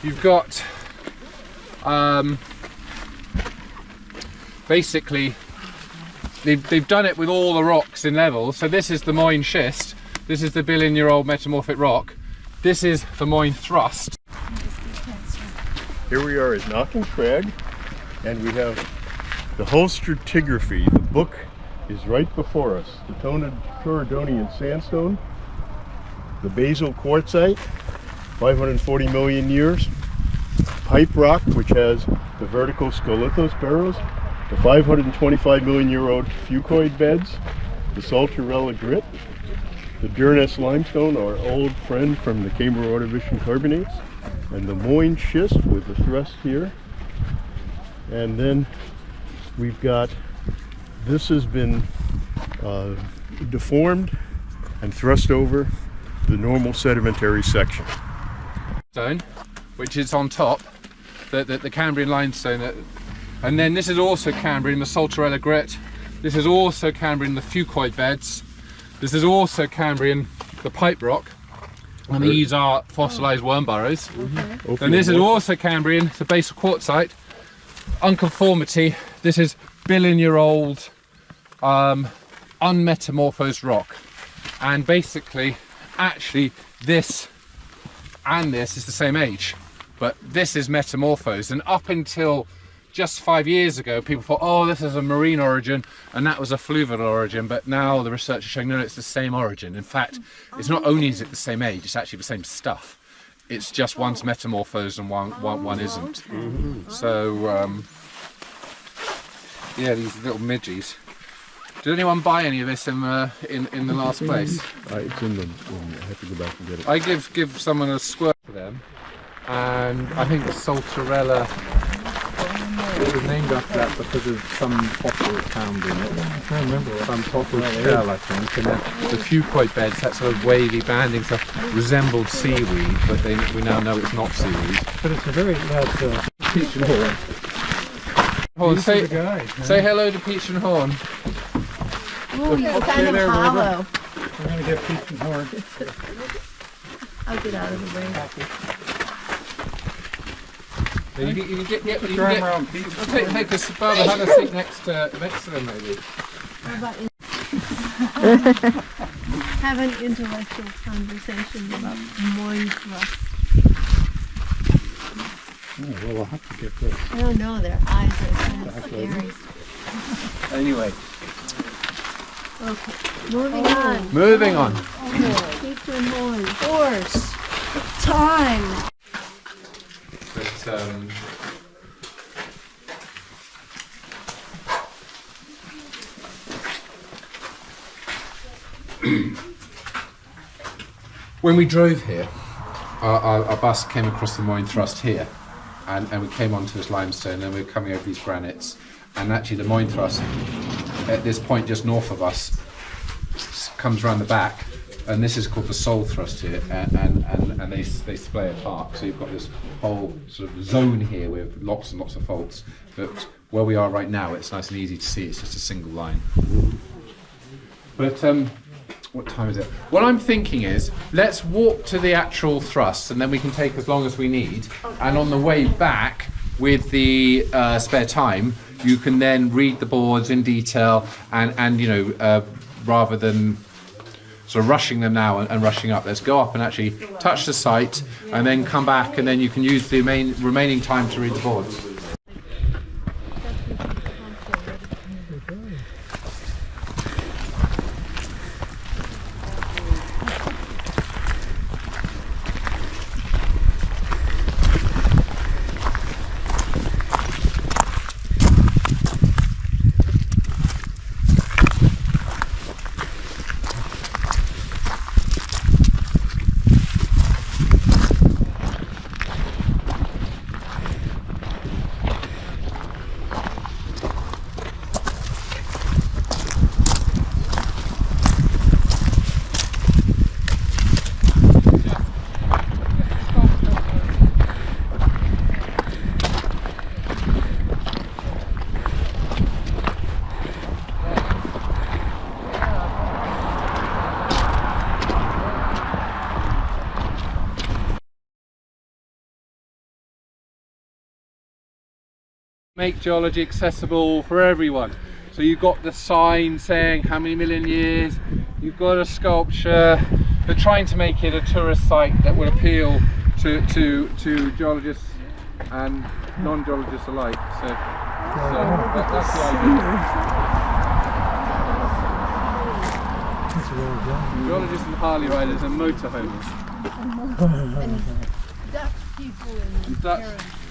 you've got basically they've done it with all the rocks in levels. So this is the Moyne schist, this is the billion-year-old metamorphic rock, this is the Moyne thrust. Here we are at Knockan Crag, and we have the whole stratigraphy. The book is right before us. The Torridonian sandstone, the basal quartzite, 540 million years, pipe rock, which has the vertical scolitos barrows, the 525 million year old fucoid beds, the Saltarella grit, the Durness limestone, our old friend from the Cambrian carbonates, and the Moyne schist with the thrust here. And then we've got, this has been deformed and thrust over the normal sedimentary section. Stone, which is on top, the Cambrian limestone, and then this is also Cambrian, the Saltarella grit. This is also Cambrian, the fucoid beds. This is also Cambrian, the pipe rock, and these are fossilized worm burrows. And this is also Cambrian, the basal quartzite. Unconformity, this is billion-year-old unmetamorphosed rock, and basically actually this and this is the same age, but this is metamorphosed, and up until just 5 years ago people thought, oh, this is a marine origin and that was a fluvial origin, but now the research is showing no, it's the same origin. In fact, it's not only is it the same age, it's actually the same stuff. It's just one's metamorphosed and one isn't. So yeah, these little midges. Did anyone buy any of this in the last place? It's in the, I have to go back and get it. I give someone a squirt for them, and I think the Saltarella, it was named after that because of some fossil found in it. I can't remember. Some fossil shell, I think, and then the fucoid beds, that sort of wavy banding stuff, resembled seaweed, but we now know it's not seaweed. But it's a very large Peach and Horne. Horne, say hello to Peach and Horne. Oh, he's kind of hollow. We're going to get Peach and Horne. I'll get out of the way. You can get take this further, have a seat next to them maybe. How about have an intellectual conversation about Moyne thrust? Oh, well, I'll have to get this. I don't know, their eyes are kind of scary. Anyway. Okay, moving on. Moving on. Peach and Horne. Horse. Time. But, when we drove here, our bus came across the Moyne thrust here, and we came onto this limestone, and we were coming over these granites, and actually the Moyne thrust at this point just north of us comes around the back, and this is called the Soul thrust here, and they splay apart. So you've got this whole sort of zone here with lots and lots of faults, but where we are right now it's nice and easy to see, it's just a single line. But what time is it? What I'm thinking is, let's walk to the actual thrust, and then we can take as long as we need, and on the way back with the spare time you can then read the boards in detail, and you know, rather than sort of rushing them now and rushing up, let's go up and actually touch the site and then come back, and then you can use the remaining time to read the boards. Make geology accessible for everyone. So you've got the sign saying how many million years, you've got a sculpture. They're trying to make it a tourist site that would appeal to geologists and non-geologists alike. So that's the idea. Geologists and Harley riders and motorhomes. And Dutch people and Dutch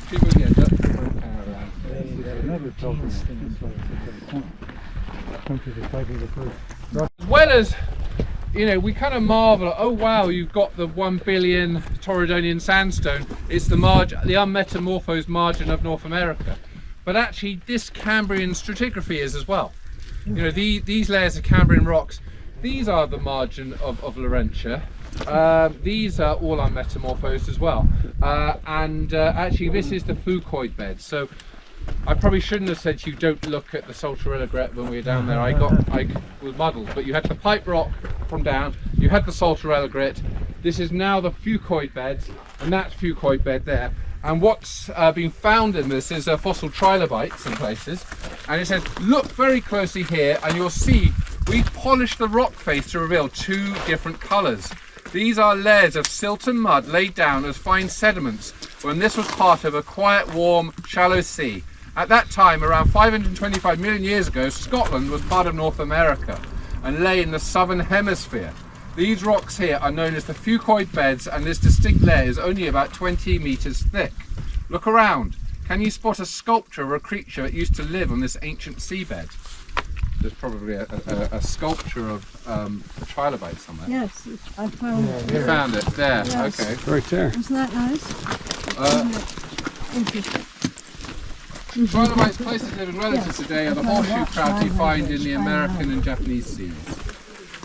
people, yeah, Dutch people in caravan. Another building. As well as, you know, we kind of marvel, oh wow, you've got the 1 billion Torridonian sandstone. It's the unmetamorphosed margin of North America. But actually this Cambrian stratigraphy is as well. You know, these layers of Cambrian rocks, these are the margin of Laurentia. These are all unmetamorphosed as well. Actually this is the Fucoid bed. So I probably shouldn't have said you don't look at the Saltarella grit when we were down there. I was muddled, but you had the pipe rock from down, you had the Saltarella grit. This is now the Fucoid beds, and that's Fucoid bed there. And what's been found in this is fossil trilobites in places. And it says, look very closely here, and you'll see we polished the rock face to reveal 2 different colours. These are layers of silt and mud laid down as fine sediments when this was part of a quiet, warm, shallow sea. At that time, around 525 million years ago, Scotland was part of North America and lay in the southern hemisphere. These rocks here are known as the Fucoid beds, and this distinct layer is only about 20 metres thick. Look around. Can you spot a sculpture of a creature that used to live on this ancient seabed? There's probably a sculpture of a trilobite somewhere. yes, I found it. You found it there. Yes. Okay. Right there. Isn't that nice? Interesting. Trilobites' closest living relatives today are the horseshoe crabs you find in the American and Japanese seas.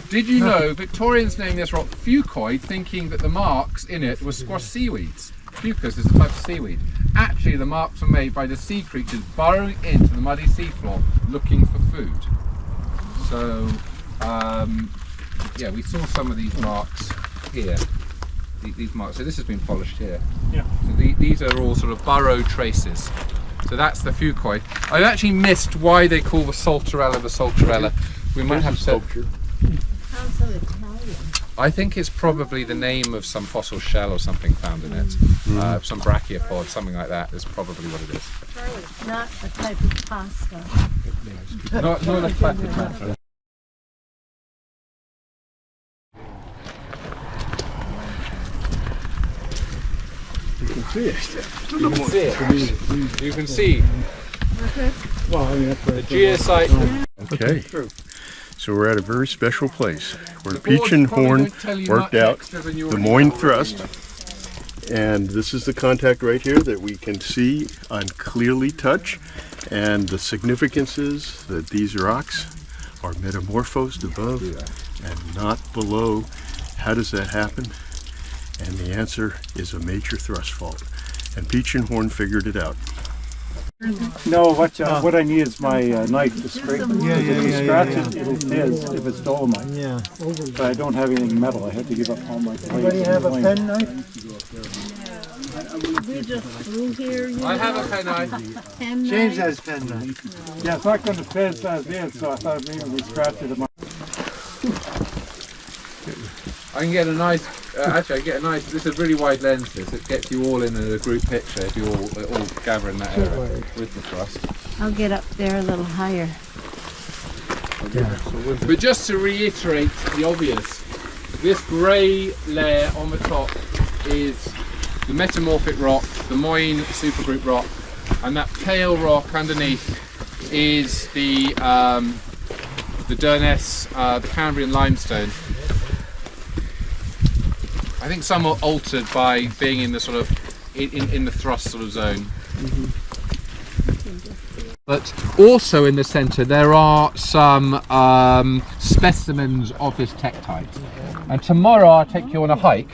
Did you know Victorians named this rock Fucoid, thinking that the marks in it were squash seaweeds? Fucus is a type of seaweed. Actually, the marks were made by the sea creatures burrowing into the muddy seafloor looking for food. So, yeah, we saw some of these marks here. These marks. So this has been polished here. Yeah. So these are all sort of burrow traces. So that's the Fucoid. I actually missed why they call the Saltarella. We might have to. Sculpture. Sounds so Italian. I think it's probably the name of some fossil shell or something found in it. Some brachiopod, something like that is probably what it is. Not a type of pasta. Not a classic matter. You can see it. You can see it. You can see Well, I mean, that's the geosite. Okay. So we're at a very special place where The Peach boards and probably Horne don't tell you worked much out extra than you the already Moyne know. thrust. And this is the contact right here that we can see and clearly touch. And the significance is that these rocks are metamorphosed above and not below. How does that happen? And the answer is a major thrust fault. And Peach and Horne figured it out. No, what I need is my knife to scrape it. If it's scratch it, it'll fizz if it's dolomite. Yeah. But I don't have anything metal. I had to give up all my plates. Anybody have a pen knife? We just flew here. You I have know, a pen knife. pen James knife. has pen knife. Yeah, it's not going to fizz as is, so I thought maybe we scratched it. I can get a nice, actually I get a nice, this is really wide lenses, it gets you all in a group picture if you all gather in that area with the thrust. I'll get up there a little higher. But just to reiterate the obvious, this grey layer on the top is the metamorphic rock, the Moyne supergroup rock, and that pale rock underneath is the gneiss, the Cambrian limestone. I think some are altered by being in the sort of in the thrust sort of zone. But also in the centre there are some specimens of this tektite. And tomorrow I'll take you on a hike,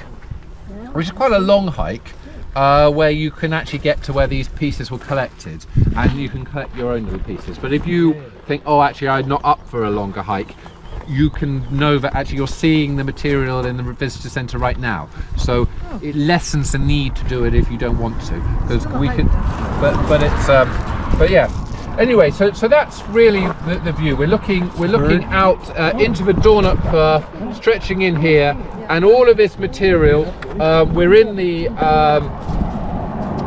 which is quite a long hike, where you can actually get to where these pieces were collected, and you can collect your own little pieces. But if you think, oh, actually I'm not up for a longer hike, you can know that actually you're seeing the material in the visitor centre right now, so it lessens the need to do it if you don't want to, because we can. But it's But yeah. Anyway, so that's really the view. We're looking out into the Dornoch Firth, stretching in here, and all of this material. We're in the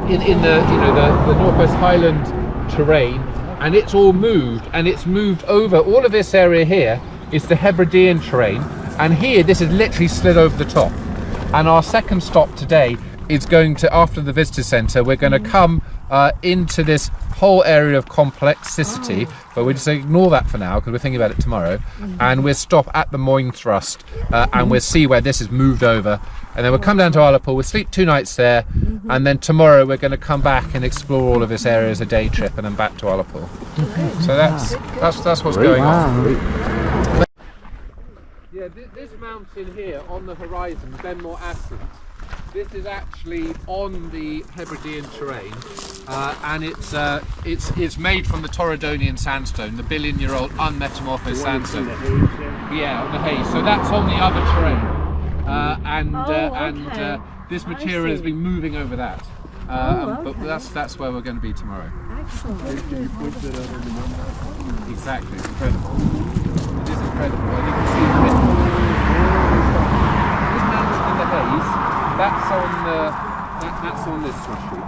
the Northwest Highland terrain, and it's all moved, and it's moved over. All of this area here is the Hebridean terrain, and here this is literally slid over the top. And our second stop today is going to, after the visitor centre, we're going to come into this whole area of complexity, but we just ignore that for now because we're thinking about it tomorrow, and we'll stop at the Moyne Thrust and we'll see where this is moved over, and then we'll come down to Ullapool, we'll sleep 2 nights there, and then tomorrow we're going to come back and explore all of this area as a day trip, and then back to Ullapool. So that's what's going on. Yeah, this mountain here on the horizon, Benmore Ascent, this is actually on the Hebridean terrain, and it's made from the Torridonian sandstone, the billion-year-old unmetamorphosed sandstone. Yeah, on the haze. So that's on the other terrain, and this material has been moving over that. But that's where we're going to be tomorrow. Excellent. Exactly, it's incredible. It is incredible, and you can see this mountain in the haze. That's on this sheet.